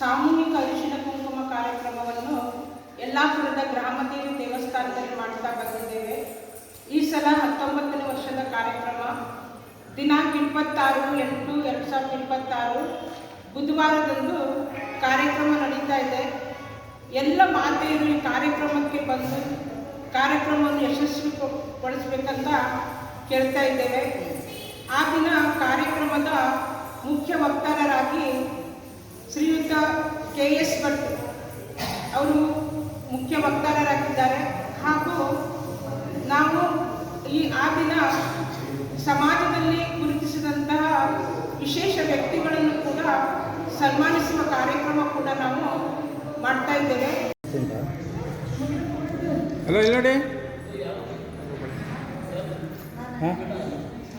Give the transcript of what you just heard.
ಸಾಮೂಹಿಕ ಅರಿಶಿನ ಕುಂಕುಮ ಕಾರ್ಯಕ್ರಮವನ್ನು ಯಲ್ಲಾಪುರದ ಗ್ರಾಮದೇವಿ ದೇವಸ್ಥಾನದಲ್ಲಿ ಮಾಡ್ತಾ ಬಂದಿದ್ದೇವೆ. ಈ ಸಲ 19ನೇ ವರ್ಷದ ಕಾರ್ಯಕ್ರಮ. ದಿನಾಂಕ 26/8/2026 ಬುಧವಾರದಂದು ಕಾರ್ಯಕ್ರಮ ನಡೀತಾ ಇದೆ. ಎಲ್ಲ ಮಾತೆಯರು ಈ ಕಾರ್ಯಕ್ರಮಕ್ಕೆ ಬಂದು ಕಾರ್ಯಕ್ರಮವನ್ನು ಯಶಸ್ವಿಗೊಳಿಸಬೇಕಂತ ಕೇಳ್ತಾ ಇದ್ದೇವೆ. ಆ ದಿನ ಕಾರ್ಯಕ್ರಮದ ಮುಖ್ಯ ವಕ್ತಾರರಾಗಿ ಶ್ರೀಯುತ KS ಭಟ್ ಅವರು ಮುಖ್ಯ ವಕ್ತಾರರಾಗಿದ್ದಾರೆ. ಹಾಗೂ ನಾವು ಆ ದಿನ ಸಮಾಜದಲ್ಲಿ ಗುರುತಿಸಿದಂತಹ ವಿಶೇಷ ವ್ಯಕ್ತಿಗಳನ್ನು ಕೂಡ ಸನ್ಮಾನಿಸುವ ಕಾರ್ಯಕ್ರಮ ಕೂಡ ನಾವು ಮಾಡ್ತಾ ಇದ್ದೇವೆ. ಹಲೋ, ಇಲ್ಲಿ ನೋಡಿ.